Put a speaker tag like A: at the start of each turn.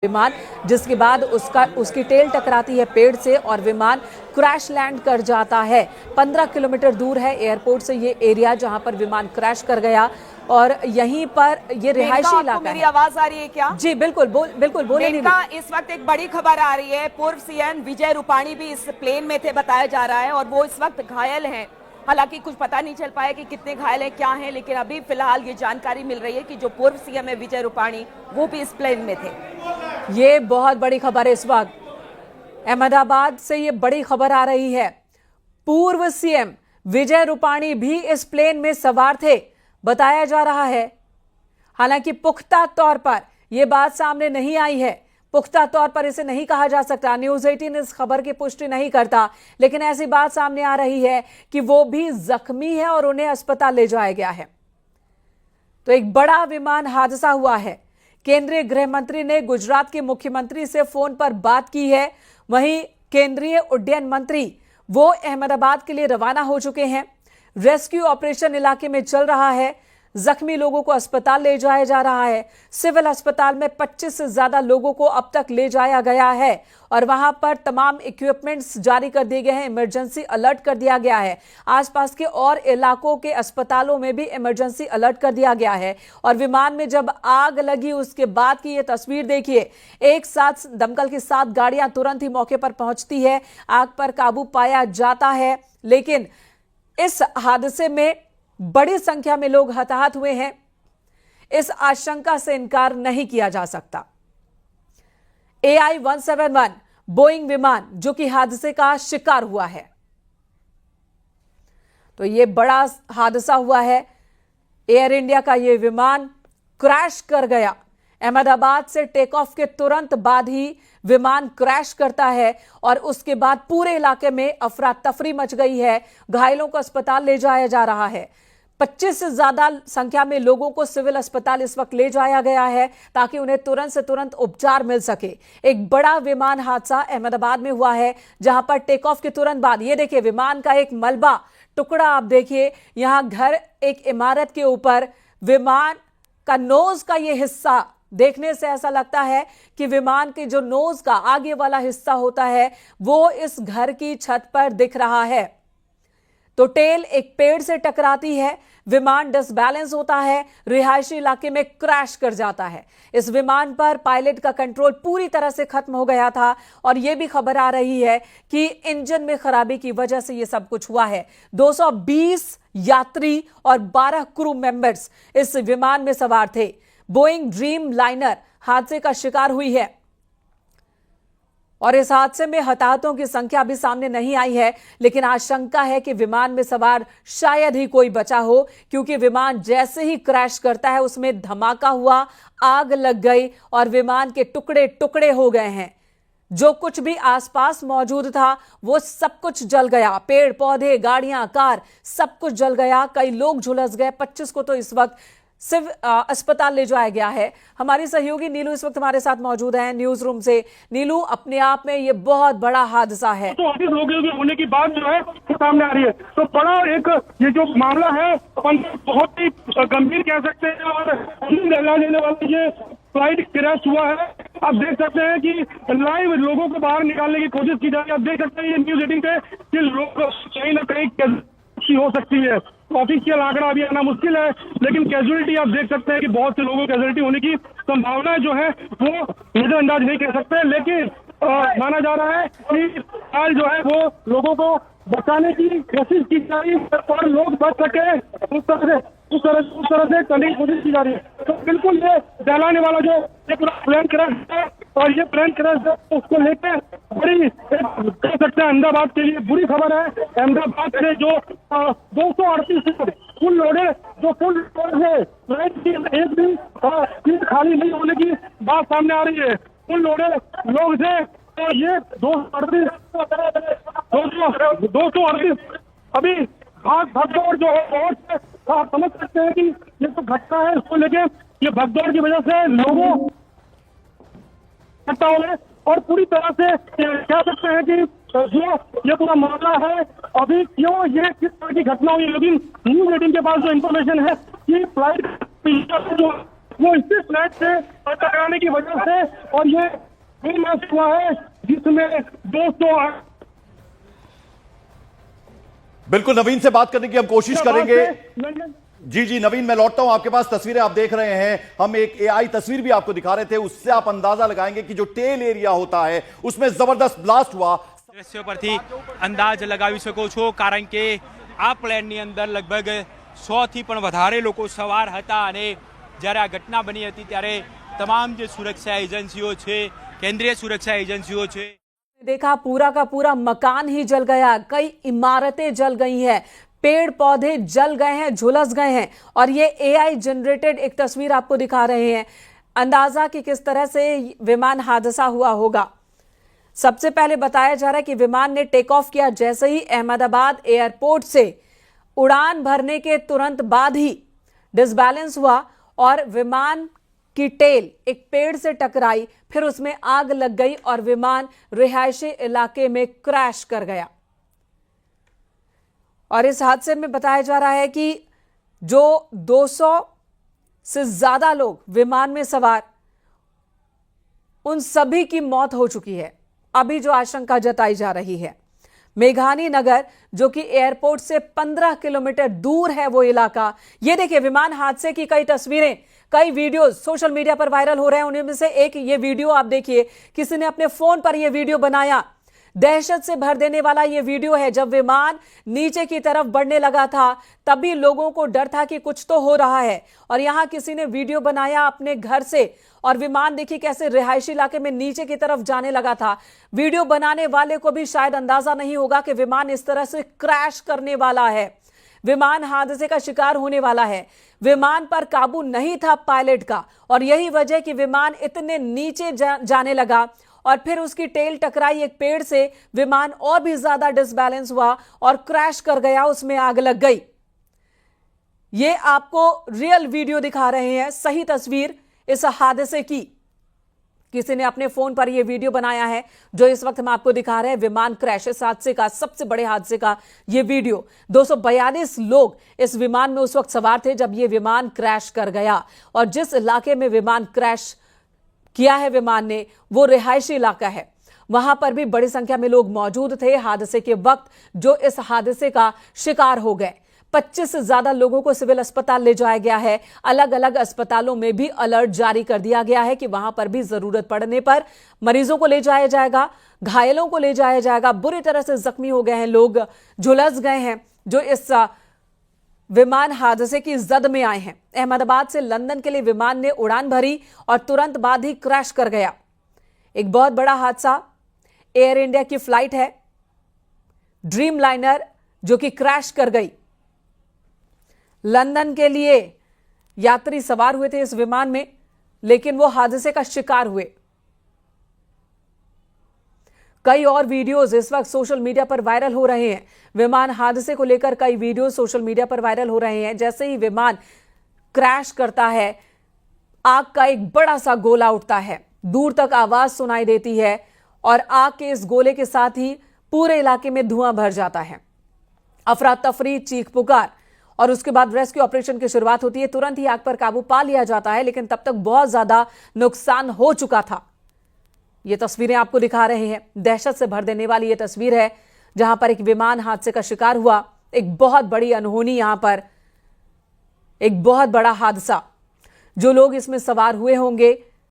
A: विमान, जिसके बाद उसकी टेल टकराती है पेड़ से और विमान क्रैश लैंड कर जाता है। 15 किलोमीटर दूर है एयरपोर्ट से ये एरिया जहां पर विमान क्रैश कर गया और यहीं पर ये रिहायशी इलाका है।
B: मेरी आवाज आ रही है क्या?
A: जी बिल्कुल बोले।
B: इस वक्त एक बड़ी खबर आ रही है। पूर्व सीएम विजय रूपाणी भी इस प्लेन में थे बताया जा रहा है और वो इस वक्त घायल हैं। हालांकि कुछ पता नहीं चल पाया कि कितने घायल हैं क्या हैं, लेकिन अभी फिलहाल ये जानकारी मिल रही है कि जो पूर्व सीएम है विजय रूपाणी वो भी इस प्लेन में थे।
A: ये बहुत बड़ी खबर है। इस वक्त अहमदाबाद से ये बड़ी खबर आ रही है। पूर्व सीएम विजय रूपाणी भी इस प्लेन में सवार थे बताया जा रहा है। हालांकि पुख्ता तौर पर यह बात सामने नहीं आई है, पुख्ता तौर पर इसे नहीं कहा जा सकता। न्यूज़ 18 इस खबर की पुष्टि नहीं करता, लेकिन ऐसी बात सामने आ रही है कि वो भी जख्मी है और उन्हें अस्पताल ले जाया गया है। तो एक बड़ा विमान हादसा हुआ है। केंद्रीय गृह मंत्री ने गुजरात के मुख्यमंत्री से फोन पर बात की है। वहीं केंद्रीय उड्डयन मंत्री वो अहमदाबाद के लिए रवाना हो चुके हैं। रेस्क्यू ऑपरेशन इलाके में चल रहा है। जख्मी लोगों को अस्पताल ले जाया जा रहा है। सिविल अस्पताल में 25 से ज्यादा लोगों को अब तक ले जाया गया है और वहां पर तमाम इक्विपमेंट्स जारी कर दिए गए हैं। इमरजेंसी अलर्ट कर दिया गया है। आसपास के और इलाकों के अस्पतालों में भी इमरजेंसी अलर्ट कर दिया गया है। और विमान में जब आग लगी उसके बाद की ये तस्वीर देखिए। एक साथ दमकल की 7 गाड़ियां तुरंत ही मौके पर पहुंचती है। आग पर काबू पाया जाता है, लेकिन इस हादसे में बड़ी संख्या में लोग हताहत हुए हैं। इस आशंका से इनकार नहीं किया जा सकता। AI-171 बोइंग विमान जो कि हादसे का शिकार हुआ है, तो यह बड़ा हादसा हुआ है। एयर इंडिया का यह विमान क्रैश कर गया। अहमदाबाद से टेक ऑफ के तुरंत बाद ही विमान क्रैश करता है और उसके बाद पूरे इलाके में अफरा तफरी मच गई है। घायलों को अस्पताल ले जाया जा रहा है। 25 से ज्यादा संख्या में लोगों को सिविल अस्पताल इस वक्त ले जाया गया है ताकि उन्हें तुरंत से तुरंत उपचार मिल सके। एक बड़ा विमान हादसा अहमदाबाद में हुआ है, जहां पर टेक ऑफ के तुरंत बाद ये देखिए विमान का एक मलबा टुकड़ा आप देखिए। यहां घर एक इमारत के ऊपर विमान का नोज का ये हिस्सा देखने से ऐसा लगता है कि विमान के जो नोज का आगे वाला हिस्सा होता है वो इस घर की छत पर दिख रहा है। तो टेल एक पेड़ से टकराती है, विमान डिसबैलेंस होता है, रिहायशी इलाके में क्रैश कर जाता है। इस विमान पर पायलट का कंट्रोल पूरी तरह से खत्म हो गया था और यह भी खबर आ रही है कि इंजन में खराबी की वजह से यह सब कुछ हुआ है। 220 यात्री और 12 क्रू मेंबर्स इस विमान में सवार थे। बोइंग ड्रीम लाइनर हादसे का शिकार हुई है और इस हादसे में हताहतों की संख्या अभी सामने नहीं आई है, लेकिन आशंका है कि विमान में सवार शायद ही कोई बचा हो, क्योंकि विमान जैसे ही क्रैश करता है उसमें धमाका हुआ, आग लग गई और विमान के टुकड़े टुकड़े हो गए हैं। जो कुछ भी आसपास मौजूद था वो सब कुछ जल गया। पेड़ पौधे, गाड़ियां, कार, सब कुछ जल गया। कई लोग झुलस गए। 25 को तो इस वक्त सिर्फ अस्पताल ले जाया गया है। हमारी सहयोगी नीलू इस वक्त हमारे साथ मौजूद है न्यूज रूम से। नीलू, अपने आप में ये बहुत बड़ा हादसा है।
C: तो अभी लोगों होने की बात जो है वो सामने आ रही है। तो बड़ा एक ये जो मामला है अपन बहुत ही गंभीर कह सकते हैं और लगा देने वाला ये फ्लाइट क्रैश हुआ है। आप देख सकते हैं कि लाइव लोगों को बाहर निकालने की कोशिश की जा रही है। आप देख सकते हैं ये न्यूज 18 पे कि लोग कहीं ना कहीं हो सकती है। ऑफिशियल आंकड़ा अभी आना मुश्किल है, लेकिन कैजुअलिटी आप देख सकते हैं कि बहुत से लोगों को कैजुअलिटी होने की संभावना जो है वो नजरअंदाज नहीं कर सकते। लेकिन माना जा रहा है कि हाल जो है वो लोगों को बचाने की कोशिश की जा रही है और लोग बच सके उस तरह से करने की कोशिश की जा रही है। तो बिल्कुल ये दहलाने वाला जो ये पूरा प्लेन क्रैश है और ये प्लेन क्रैश है उसको लेकर बड़ी कह सकते हैं अहमदाबाद के लिए बुरी खबर है। अहमदाबाद से जो 238 फुल लोडेड जो फुल लोड है फ्लाइट की एक भी सीट खाली नहीं होने की बात सामने आ रही है। फुल लोडेड लोग से तो ये 238 अभी भगदौड़ जो है बहुत आप समझ सकते हैं कि ये तो घटना है, इसको लेके ये भगदौड़ की वजह से लोगों इकट्ठा हो गए और पूरी तरह से कह सकते हैं कि जो ये पूरा मामला है अभी क्यों ये किस तरह की घटना हुई। लेकिन न्यूज 18 के पास जो इन्फॉर्मेशन है कि फ्लाइट जो वो इसी फ्लैट से टकराने की वजह से और ये विध्वंस हुआ है जिसमें 200
D: बिल्कुल नवीन से बात करने की हम कोशिश करेंगे। जी नवीन, मैं लौटता हूं आपके पास। तस्वीरें आप देख रहे हैं, हम एक एआई तस्वीर भी आपको दिखा रहे थे, उससे आप अंदाजा लगाएंगे कि जो टेल एरिया होता है उसमें जबरदस्त ब्लास्ट हुआ।
E: દ્રશ્યો પરથી અંદાજ લગાવી શકો છો, કારણ કે આ પ્લેનની અંદર લગભગ 100 થી પણ વધારે લોકો સવાર હતા અને જ્યારે આ ઘટના બની હતી ત્યારે તમામ જે સુરક્ષા એજન્સીઓ છે, કેન્દ્રીય સુરક્ષા એજન્સીઓ છે,
A: देखा पूरा का पूरा मकान ही जल गया, कई इमारतें जल गई हैं, पेड़ पौधे जल गए हैं, झुलस गए हैं। और ये एआई जनरेटेड एक तस्वीर आपको दिखा रहे हैं, अंदाजा कि किस तरह से विमान हादसा हुआ होगा। सबसे पहले बताया जा रहा है कि विमान ने टेक ऑफ किया जैसे ही अहमदाबाद एयरपोर्ट से उड़ान भरने के तुरंत बाद ही डिसबैलेंस हुआ और विमान की टेल एक पेड़ से टकराई, फिर उसमें आग लग गई और विमान रिहायशी इलाके में क्रैश कर गया। और इस हादसे में बताया जा रहा है कि जो 200 से ज्यादा लोग विमान में सवार, उन सभी की मौत हो चुकी है। अभी जो आशंका जताई जा रही है, मेघानी नगर जो कि एयरपोर्ट से 15 किलोमीटर दूर है वो इलाका, ये देखिए विमान हादसे की कई तस्वीरें, कई वीडियोस सोशल मीडिया पर वायरल हो रहे हैं। उनमें से एक ये वीडियो आप देखिए, किसी ने अपने फोन पर यह वीडियो बनाया। दहशत से भर देने वाला यह वीडियो है। जब विमान नीचे की तरफ बढ़ने लगा था तभी लोगों को डर था कि कुछ तो हो रहा है, और यहां किसी ने वीडियो बनाया अपने घर से, और विमान देखिए कैसे रिहायशी इलाके में नीचे की तरफ जाने लगा था। वीडियो बनाने वाले को भी शायद अंदाजा नहीं होगा कि विमान इस तरह से क्रैश करने वाला है, विमान हादसे का शिकार होने वाला है। विमान पर काबू नहीं था पायलट का, और यही वजह कि विमान इतने नीचे जाने लगा और फिर उसकी टेल टकराई एक पेड़ से, विमान और भी ज्यादा डिसबैलेंस हुआ और क्रैश कर गया, उसमें आग लग गई। ये आपको रियल वीडियो दिखा रहे हैं, सही तस्वीर इस हादसे की। किसी ने अपने फोन पर यह वीडियो बनाया है जो इस वक्त हम आपको दिखा रहे हैं। विमान क्रैश, इस हादसे का, सबसे बड़े हादसे का यह वीडियो। 242 लोग इस विमान में उस वक्त सवार थे जब यह विमान क्रैश कर गया, और जिस इलाके में विमान क्रैश किया है विमान ने, वो रिहायशी इलाका है। वहां पर भी बड़ी संख्या में लोग मौजूद थे हादसे के वक्त जो इस हादसे का शिकार हो गए। 25 से ज्यादा लोगों को सिविल अस्पताल ले जाया गया है। अलग अलग अस्पतालों में भी अलर्ट जारी कर दिया गया है कि वहां पर भी जरूरत पड़ने पर मरीजों को ले जाया जाएगा, घायलों को ले जाया जाएगा। बुरी तरह से जख्मी हो गए हैं लोग, झुलस गए हैं जो इस विमान हादसे की जद में आए हैं। अहमदाबाद से लंदन के लिए विमान ने उड़ान भरी और तुरंत बाद ही क्रैश कर गया। एक बहुत बड़ा हादसा, एयर इंडिया की फ्लाइट है ड्रीम लाइनर जो कि क्रैश कर गई। लंदन के लिए यात्री सवार हुए थे इस विमान में, लेकिन वो हादसे का शिकार हुए। कई और वीडियोस इस वक्त सोशल मीडिया पर वायरल हो रहे हैं। विमान हादसे को लेकर कई वीडियो सोशल मीडिया पर वायरल हो रहे हैं। जैसे ही विमान क्रैश करता है, आग का एक बड़ा सा गोला उठता है, दूर तक आवाज सुनाई देती है, और आग के इस गोले के साथ ही पूरे इलाके में धुआं भर जाता है। अफरा तफरी, चीख पुकार, और उसके बाद रेस्क्यू ऑपरेशन की शुरुआत होती है। तुरंत ही आग पर काबू पा लिया जाता है, लेकिन तब तक बहुत ज्यादा नुकसान हो चुका था। ये तस्वीरें आपको दिखा रहे हैं, दहशत से भर देने वाली ये तस्वीर है जहां पर एक विमान हादसे का शिकार हुआ। एक बहुत बड़ी अनहोनी, यहां पर एक बहुत बड़ा हादसा। जो लोग इसमें सवार हुए होंगे